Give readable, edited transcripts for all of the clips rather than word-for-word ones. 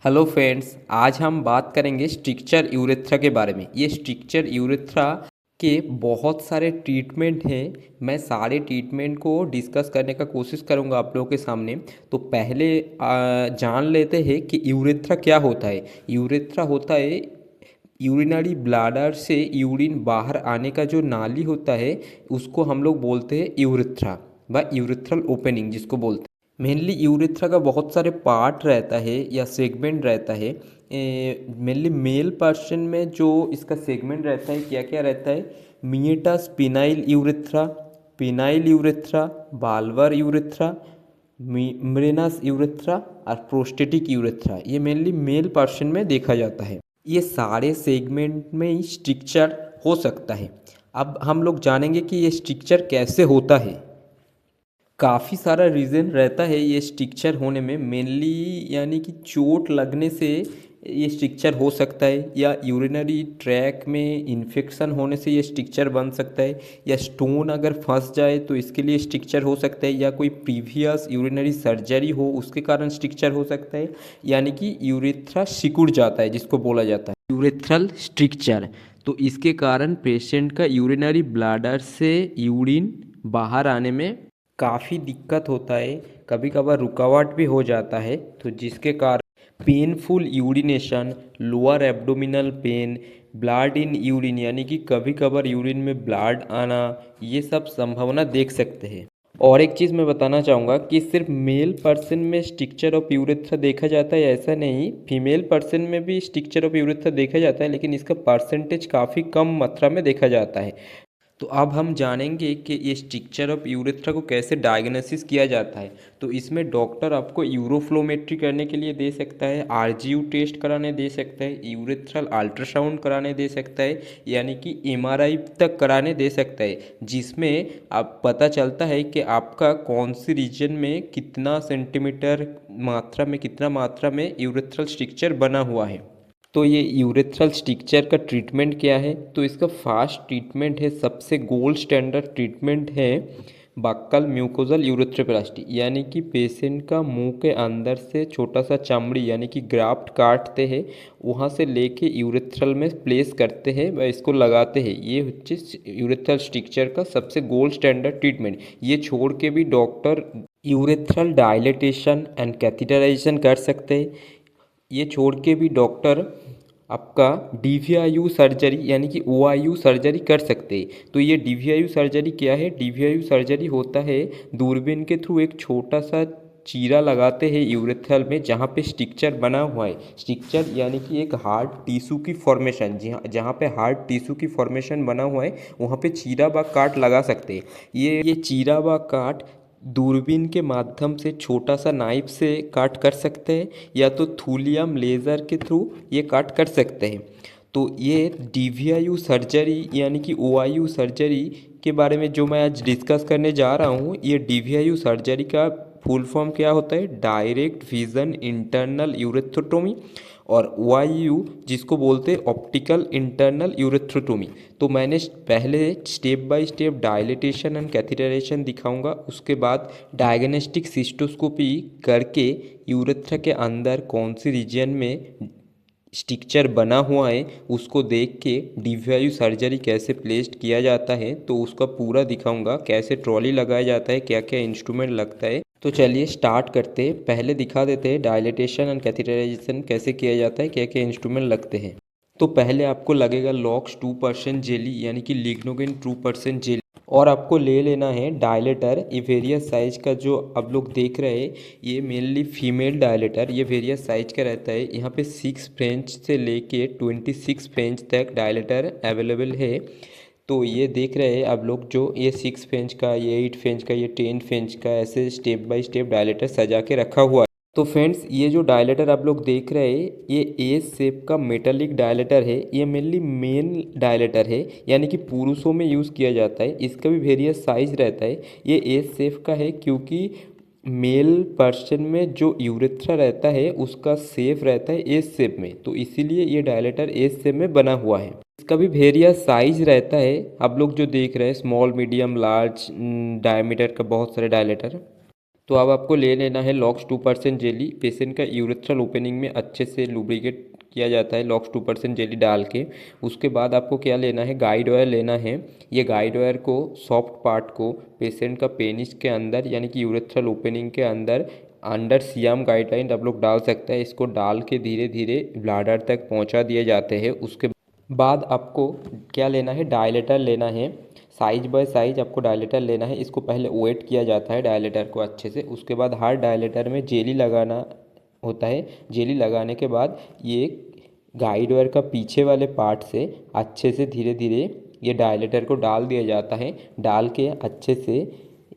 Hello friends, आज हम बात करेंगे स्ट्रक्चर यूरेथ्रा के बारे में। ये स्ट्रक्चर यूरेथ्रा के बहुत सारे ट्रीटमेंट हैं। मैं सारे ट्रीटमेंट को डिस्कस करने का कोशिश करूंगा आप लोगों के सामने। तो पहले जान लेते हैं कि यूरेथ्रा क्या होता है। यूरेथ्रा होता है यूरिनरी ब्लैडर से यूरिन बाहर आने का जो नाली होता है, उसको हम लोग बोलते हैं यूरेथ्रा व यूरेथ्रल ओपनिंग जिसको बोलते हैं। मेनली यूरेथ्रा का बहुत सारे पार्ट रहता है या सेगमेंट रहता है। मेनली मेल पर्सन में जो इसका सेगमेंट रहता है, क्या क्या रहता है? Meatus penile urethra, penile urethra, bulbar urethra, membranous urethra और प्रोस्टेटिक यूरेथ्रा। ये मेनली मेल पर्सन में देखा जाता है। ये सारे सेगमेंट में ही स्ट्रक्चर हो सकता है। अब हम लोग जानेंगे कि ये स्ट्रक्चर कैसे होता है। काफ़ी सारा रीज़न रहता है ये स्ट्रक्चर होने में। मेनली यानी कि चोट लगने से ये स्ट्रक्चर हो सकता है, या यूरिनरी ट्रैक में इन्फेक्शन होने से ये स्ट्रक्चर बन सकता है, या स्टोन अगर फंस जाए तो इसके लिए स्ट्रक्चर हो सकता है, या कोई प्रीवियस यूरिनरी सर्जरी हो उसके कारण स्ट्रक्चर हो सकता है। यानी कि यूरेथ्रा सिकुड़ जाता है जिसको बोला जाता है यूरेथ्रल स्ट्रक्चर। तो इसके कारण पेशेंट का यूरिनरी ब्लैडर से यूरिन बाहर आने में काफ़ी दिक्कत होता है। कभी कभार रुकावट भी हो जाता है, तो जिसके कारण painful urination, lower abdominal pain, blood in urine यानी कि कभी कभार यूरिन में ब्लड आना, ये सब संभावना देख सकते हैं। और एक चीज़ मैं बताना चाहूँगा कि सिर्फ मेल पर्सन में स्ट्रक्चर ऑफ यूरेथ्रा देखा जाता है ऐसा नहीं, फीमेल पर्सन में भी स्ट्रक्चर ऑफ यूरेथ्रा देखा जाता है, लेकिन इसका परसेंटेज काफ़ी कम मात्रा में देखा जाता है। तो अब हम जानेंगे कि ये स्ट्रक्चर ऑफ यूरेथ्रा को कैसे डायग्नोसिस किया जाता है। तो इसमें डॉक्टर आपको यूरोफ्लोमेट्री करने के लिए दे सकता है, आरजीयू टेस्ट कराने दे सकता है, यूरेथ्रल अल्ट्रासाउंड कराने दे सकता है, यानी कि एमआरआई तक कराने दे सकता है, जिसमें आप पता चलता है कि आपका कौन सी रीजन में कितना सेंटीमीटर मात्रा में, कितना मात्रा में यूरेथ्रल स्ट्रक्चर बना हुआ है। तो ये यूरेथ्रल स्ट्रक्चर का ट्रीटमेंट क्या है? तो इसका फास्ट ट्रीटमेंट है, सबसे गोल्ड स्टैंडर्ड ट्रीटमेंट है बक्कल म्यूकोजल यूरेथ्रोप्लास्टी। यानी कि पेशेंट का मुंह के अंदर से छोटा सा चमड़ी यानी कि ग्राफ्ट काटते हैं, वहाँ से लेके यूरेथ्रल में प्लेस करते हैं व इसको लगाते हैं। ये यूरेथ्रल स्ट्रक्चर का सबसे गोल्ड स्टैंडर्ड ट्रीटमेंट। ये छोड़ के भी doctor urethral dilatation and catheterisation कर सकते हैं। ये छोड़ के भी डॉक्टर आपका डीवीआईयू सर्जरी यानी कि ओआईयू सर्जरी कर सकते हैं। तो ये डीवीआईयू सर्जरी क्या है? डीवीआईयू सर्जरी होता है दूरबीन के थ्रू एक छोटा सा चीरा लगाते हैं यूरेथ्रल में, जहाँ पे स्ट्रक्चर बना हुआ है। स्ट्रक्चर यानी कि एक हार्ड टिश्यू की फॉर्मेशन, जहाँ पे हार्ड टिश्यू की फॉर्मेशन बना हुआ है, वहाँ पे चीरा व काट लगा सकते हैं। ये चीरा व काट दूरबीन के माध्यम से छोटा सा नाइफ से काट कर सकते हैं, या तो थूलियम लेज़र के थ्रू ये काट कर सकते हैं। तो ये डीवीआईयू सर्जरी यानी कि ओआईयू सर्जरी के बारे में जो मैं आज डिस्कस करने जा रहा हूँ, ये डीवीआईयू सर्जरी का फुल फॉर्म क्या होता है? डायरेक्ट विजन इंटरनल यूरेथ्रोटोमी, और ओआईयू जिसको बोलते हैं ऑप्टिकल इंटरनल यूरेथ्रोटोमी। तो मैंने पहले step by step dilatation and catheterisation दिखाऊंगा, उसके बाद डायग्नोस्टिक सिस्टोस्कोपी करके यूरेथ्रा के अंदर कौन सी रीजन में स्ट्रक्चर बना हुआ है उसको देख के डीवीआईयू सर्जरी कैसे प्लेस्ड किया जाता है, तो उसका पूरा दिखाऊंगा। कैसे ट्रॉली लगाया जाता है, क्या क्या इंस्ट्रूमेंट लगता है। तो चलिए स्टार्ट करते हैं। पहले दिखा देते हैं डायलिटेशन एंड कैथेटराइजेशन कैसे किया जाता है, क्या क्या इंस्ट्रूमेंट लगते हैं। तो पहले आपको लगेगा लॉक्स 2% जेली यानी कि लिग्नोगेन 2% जेली, और आपको ले लेना है डायलेटर। ये वेरियस साइज का जो आप लोग देख रहे हैं, ये मेनली फीमेल डायलेटर, ये वेरियस साइज का रहता है। यहाँ पे 6 फ्रेंच से लेके 26 फ्रेंच तक डायलेटर अवेलेबल है। तो ये देख रहे हैं आप लोग, जो ये 6 फेंच का, ये 8 फेंच का, ये 10 फेंच का, ऐसे स्टेप बाय स्टेप डायलेटर सजा के रखा हुआ है। तो फ्रेंड्स, ये जो डायलेटर आप लोग देख रहे हैं, ये एस शेप का मेटालिक डायलेटर है। ये मेनली मेन डायलेटर है, यानी कि पुरुषों में यूज़ किया जाता है। इसका भी वेरियस साइज रहता है। ये एस शेप का है क्योंकि मेल पर्सन में जो यूरेथ्रा रहता है उसका शेप रहता है एस शेप में, तो इसीलिए ये डायलेटर एस शेप में बना हुआ है। इसका भी वेरियस साइज रहता है। आप लोग जो देख रहे हैं स्मॉल, मीडियम, लार्ज डायमीटर का बहुत सारे डायलेटर। तो अब आपको ले लेना है लॉक्स 2% जेली। पेशेंट का यूरेथ्रल ओपनिंग में अच्छे से लुब्रिकेट किया जाता है लॉक्स 2% जेली डाल के। उसके बाद आपको क्या लेना है, गाइड वायर लेना है। ये गाइड वायर को सॉफ्ट पार्ट को पेशेंट का पेनिस के अंदर यानी कि यूरेथ्रल ओपनिंग के अंदर अंडर सियाम गाइडलाइन आप लोग डाल सकते हैं। इसको डाल के धीरे धीरे ब्लाडर तक पहुंचा दिए जाते हैं। उसके बाद आपको क्या लेना है, डायलेटर लेना है। साइज बाय साइज आपको डायलेटर लेना है। इसको पहले वेट किया जाता है डायलेटर को अच्छे से। उसके बाद हर डायलेटर में जेली लगाना होता है। जेली लगाने के बाद ये गाइड वायर का पीछे वाले पार्ट से अच्छे से धीरे धीरे ये डायलेटर को डाल दिया जाता है। डाल के अच्छे से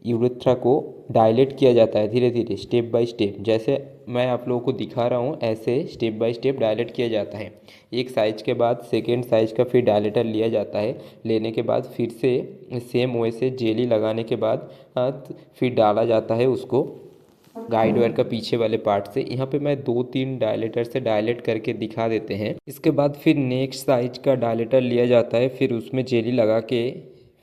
यूरेथ्रा को डायलेट किया जाता है धीरे धीरे स्टेप बाय स्टेप। जैसे मैं आप लोगों को दिखा रहा हूँ ऐसे स्टेप बाय स्टेप डायलेट किया जाता है। एक साइज के बाद सेकेंड साइज का फिर डायलेटर लिया जाता है। लेने के बाद फिर से सेम वे से जेली लगाने के बाद फिर डाला जाता है उसको गाइड वायर का पीछे वाले पार्ट से। यहाँ पे मैं 2-3 डायलेटर से डायलेट करके दिखा देते हैं। इसके बाद फिर नेक्स्ट साइज का डायलेटर लिया जाता है। फिर उसमें जेली लगा के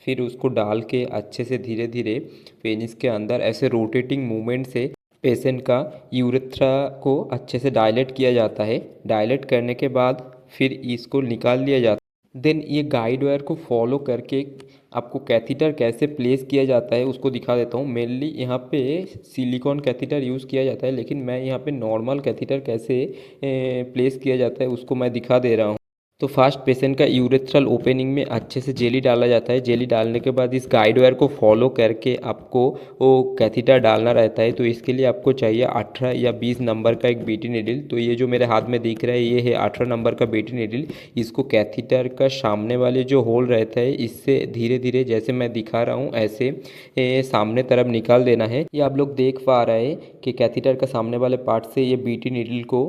फिर उसको डाल के अच्छे से धीरे धीरे पेनिस के अंदर ऐसे रोटेटिंग मूवमेंट से पेशेंट का यूरेथ्रा को अच्छे से डायलेट किया जाता है। डायलेट करने के बाद फिर इसको निकाल लिया जाता है। देन ये गाइड वायर को फॉलो करके आपको कैथीटर कैसे प्लेस किया जाता है उसको दिखा देता हूँ। मेनली यहाँ पे सिलिकॉन कैथीटर यूज़ किया जाता है, लेकिन मैं यहाँ पे नॉर्मल कैथीटर कैसे प्लेस किया जाता है उसको मैं दिखा दे रहा हूँ। तो फर्स्ट पेशेंट का यूरेथ्रल ओपनिंग में अच्छे से जेली डाला जाता है। जेली डालने के बाद इस गाइड वायर को फॉलो करके आपको वो कैथीटर डालना रहता है। तो इसके लिए आपको चाहिए 18 या 20 नंबर का एक बीटी नीडल। तो ये जो मेरे हाथ में दिख रहा है ये है 18 नंबर का बीटी नीडल। इसको कैथीटर का सामने वाले जो होल रहता है इससे धीरे धीरे जैसे मैं दिखा रहा हूँ ऐसे सामने तरफ निकाल देना है। ये आप लोग देख पा रहे हैं कि कैथीटर का सामने वाले पार्ट से ये बीटी नीडल को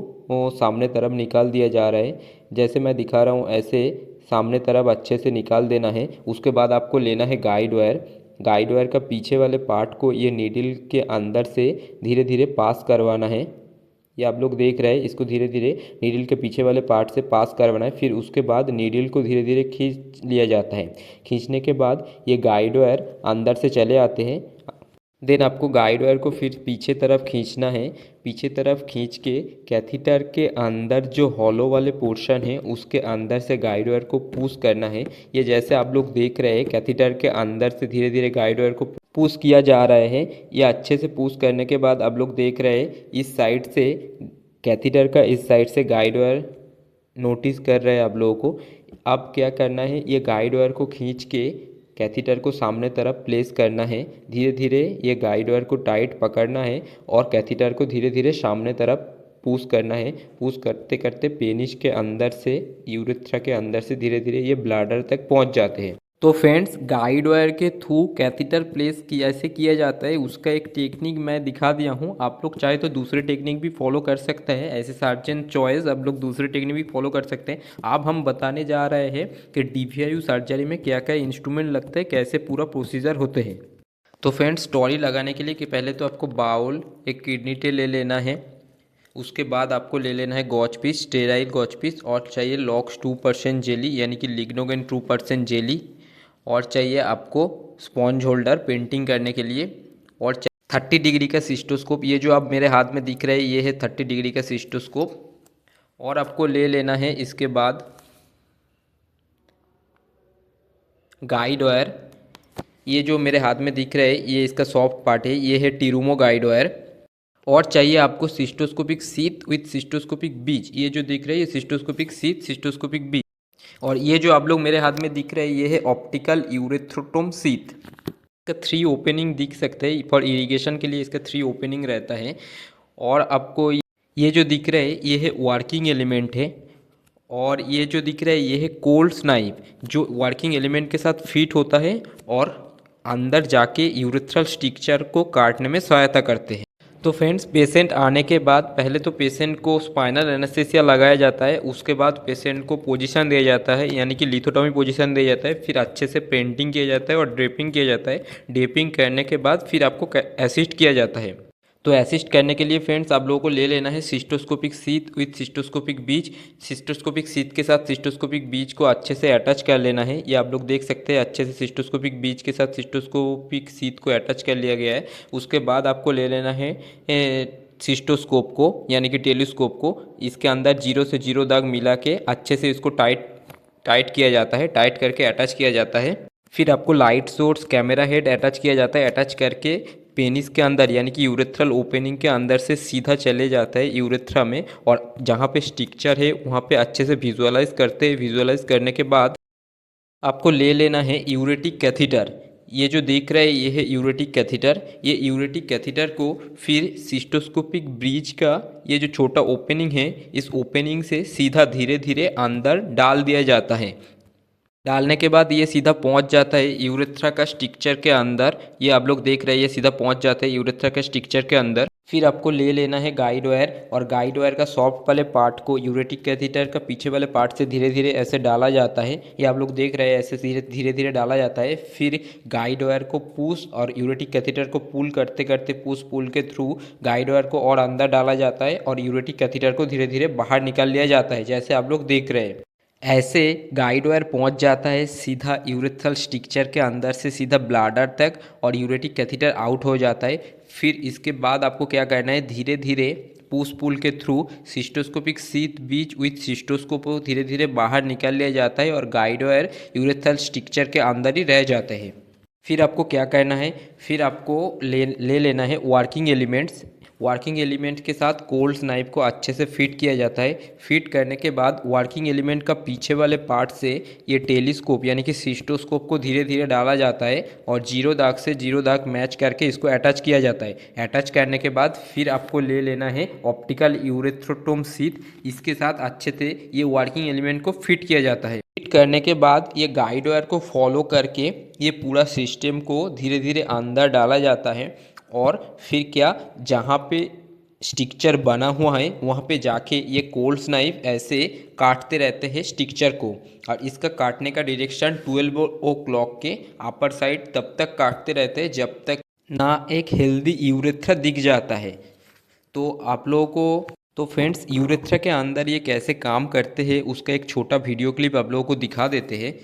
सामने तरफ निकाल दिया जा रहा है। जैसे मैं दिखा रहा हूँ ऐसे सामने तरफ अच्छे से निकाल देना है। उसके बाद आपको लेना है गाइड वायर। गाइड वायर का पीछे वाले पार्ट को ये नीडल के अंदर से धीरे धीरे पास करवाना है। ये आप लोग देख रहे हैं, इसको धीरे धीरे नीडल के पीछे वाले पार्ट से पास करवाना है। फिर उसके बाद नीडल को धीरे धीरे खींच लिया जाता है। खींचने के बाद ये गाइड वायर अंदर से चले आते हैं। देन आपको गाइड वायर को फिर पीछे तरफ खींचना है। पीछे तरफ खींच के कैथीटर के अंदर जो हॉलो वाले पोर्शन है उसके अंदर से गाइड वायर को पुश करना है। ये जैसे आप लोग देख रहे हैं कैथीटर के अंदर से धीरे धीरे गाइड वायर को पुश किया जा रहा है। ये अच्छे से पुश करने के बाद आप लोग देख रहे हैं इस साइड से कैथीटर का इस साइड से गाइड वायर नोटिस कर रहे हैं आप लोगों को। अब क्या करना है, ये गाइड वायर को खींच के कैथीटर को सामने तरफ प्लेस करना है। धीरे धीरे ये गाइड वायर को टाइट पकड़ना है और कैथीटर को धीरे धीरे सामने तरफ पुश करना है। पुश करते करते पेनिस के अंदर से यूरेथ्रा के अंदर से धीरे धीरे ये ब्लैडर तक पहुंच जाते हैं। तो फ्रेंड्स, गाइड वायर के थ्रू कैथीटर प्लेस कैसे किया जाता है उसका एक टेक्निक मैं दिखा दिया हूँ। आप लोग चाहे तो दूसरे टेक्निक भी फॉलो कर सकते हैं। ऐसे सर्जन चॉइस आप लोग दूसरे टेक्निक भी फॉलो कर सकते हैं। अब हम बताने जा रहे हैं कि DVIU सर्जरी में क्या क्या इंस्ट्रूमेंट लगते हैं, कैसे पूरा प्रोसीजर होते हैं। तो फ्रेंड्स, स्टोरी लगाने के लिए कि पहले तो आपको बाउल एक किडनी टे ले लेना है। उसके बाद आपको ले लेना है गॉच पीस, स्टेराइल गॉच पीस, और चाहिए लॉक्स 2% जेली यानी कि लिग्नोगेन 2% जेली, और चाहिए आपको स्पॉन्ज होल्डर पेंटिंग करने के लिए, और 30 डिग्री का सिस्टोस्कोप। ये जो आप मेरे हाथ में दिख रहे हैं ये है 30 डिग्री का सिस्टोस्कोप। और आपको ले लेना है इसके बाद गाइड वायर। ये जो मेरे हाथ में दिख रहा है ये इसका सॉफ्ट पार्ट है, ये है टीरूमो गाइड वायर। और चाहिए आपको सिस्टोस्कोपिक सीट विथ सिस्टोस्कोपिक बीज। ये जो दिख रहा है ये सिस्टोस्कोपिक सीट, सिस्टोस्कोपिक बीज। और ये जो आप लोग मेरे हाथ में दिख रहे हैं ये है ऑप्टिकल यूरेथ्रोटोम सीट। इसका 3 ओपनिंग दिख सकते हैं। फॉर इरिगेशन के लिए इसका 3 ओपनिंग रहता है। और आपको ये जो दिख रहा है ये है वर्किंग एलिमेंट है। और ये जो दिख रहा है ये है कोल्स नाइफ जो वर्किंग एलिमेंट के साथ फिट होता है और अंदर जाके यूरेथ्रल स्ट्रक्चर को काटने में सहायता करते हैं। तो फ्रेंड्स, पेशेंट आने के बाद पहले तो पेशेंट को स्पाइनल एनेस्थीसिया लगाया जाता है। उसके बाद पेशेंट को पोजीशन दिया जाता है यानी कि लिथोटॉमी पोजीशन दिया जाता है। फिर अच्छे से पेंटिंग किया जाता है और ड्रेपिंग किया जाता है। ड्रेपिंग करने के बाद फिर आपको असिस्ट किया जाता है। तो असिस्ट करने के लिए फ्रेंड्स आप लोगों को ले लेना है सिस्टोस्कोपिक सीट विथ सिस्टोस्कोपिक बीज। सिस्टोस्कोपिक सीट के साथ सिस्टोस्कोपिक बीज को अच्छे से अटैच कर लेना है। ये आप लोग देख सकते हैं अच्छे से सिस्टोस्कोपिक बीज के साथ सिस्टोस्कोपिक सीट को अटैच कर लिया गया है। उसके बाद आपको ले लेना है सिस्टोस्कोप को यानी कि टेलीस्कोप को। इसके अंदर 0 से 0 दाग मिला के अच्छे से इसको टाइट किया जाता है, टाइट करके अटैच किया जाता है। फिर आपको light source camera head attach किया जाता है। अटैच करके पेनिस के अंदर यानी कि यूरेथ्रल ओपनिंग के अंदर से सीधा चले जाता है यूरेथ्रा में, और जहाँ पे स्टिक्चर है वहाँ पे अच्छे से विजुअलाइज करते हैं। विजुअलाइज करने के बाद आपको ले लेना है यूरेटिक कैथीटर। ये जो देख रहे हैं ये है यूरेटिक कैथीटर। ये यूरेटिक कैथीटर को फिर सिस्टोस्कोपिक ब्रीच का ये जो छोटा ओपनिंग है इस ओपनिंग से सीधा धीरे धीरे अंदर डाल दिया जाता है। डालने के बाद ये सीधा पहुंच जाता है यूरेथ्रा का स्टिक्चर के अंदर। ये आप लोग देख रहे हैं ये सीधा पहुंच जाता है यूरेथ्रा के स्टिक्चर के अंदर। फिर आपको ले लेना है गाइड वायर, और गाइड वायर का सॉफ्ट वाले पार्ट को यूरेटिक कैथीटर का पीछे वाले पार्ट से धीरे धीरे ऐसे डाला जाता है। ये आप लोग देख रहे हैं ऐसे धीरे धीरे डाला जाता है। फिर गाइड वायर को पुश और यूरेटिक कैथीटर को पुल करते करते पुश पुल के थ्रू गाइड वायर को और अंदर डाला जाता है और यूरेटिक कैथीटर को धीरे धीरे बाहर निकाल लिया जाता है, जैसे आप लोग देख रहे हैं। ऐसे गाइड वायर पहुंच जाता है सीधा यूरेथ्रल स्टिक्चर के अंदर से सीधा ब्लाडर तक, और यूरेटिक कैथीटर आउट हो जाता है। फिर इसके बाद आपको क्या करना है, धीरे धीरे पुश पुल के थ्रू सिस्टोस्कोपिक सीट बीच विथ सिस्टोस्कोप को धीरे धीरे बाहर निकाल लिया जाता है और गाइड वायर यूरेथ्रल स्टिक्चर के अंदर ही रह जाते हैं। फिर आपको क्या करना है, फिर आपको ले लेना है वर्किंग एलिमेंट्स। वर्किंग एलिमेंट के साथ कोल्स नाइफ को अच्छे से फिट किया जाता है। फिट करने के बाद वर्किंग एलिमेंट का पीछे वाले पार्ट से ये टेलीस्कोप यानी कि सिस्टोस्कोप को धीरे धीरे डाला जाता है और 0 दाग से 0 दाग मैच करके इसको अटैच किया जाता है। अटैच करने के बाद फिर आपको ले लेना है ऑप्टिकल यूरेथ्रोटोम सीट। इसके साथ अच्छे से ये वर्किंग एलिमेंट को फिट किया जाता है। फिट करने के बाद ये गाइड वायर को फॉलो करके ये पूरा सिस्टम को धीरे धीरे अंदर डाला जाता है, और फिर क्या जहाँ पे स्टिक्चर बना हुआ है वहाँ पे जाके ये कोल्स नाइफ ऐसे काटते रहते हैं स्टिक्चर को, और इसका काटने का डायरेक्शन 12 o'clock के अपर साइड तब तक काटते रहते हैं जब तक ना एक हेल्दी यूरेथ्रा दिख जाता है। तो आप लोगों को तो फ्रेंड्स यूरेथ्रा के अंदर ये कैसे काम करते हैं उसका एक छोटा वीडियो क्लिप आप लोगों को दिखा देते हैं।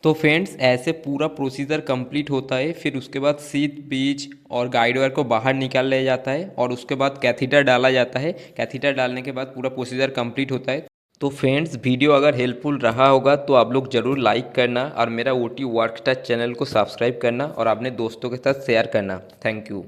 तो फ्रेंड्स ऐसे पूरा प्रोसीजर कंप्लीट होता है। फिर उसके बाद सीट बीच और गाइड वायर को बाहर निकाल लिया जाता है और उसके बाद कैथीटर डाला जाता है। कैथीटर डालने के बाद पूरा प्रोसीजर कंप्लीट होता है। तो फ्रेंड्स वीडियो अगर हेल्पफुल रहा होगा तो आप लोग ज़रूर लाइक करना और मेरा OT वर्क टच चैनल को सब्सक्राइब करना और अपने दोस्तों के साथ शेयर करना। Thank you.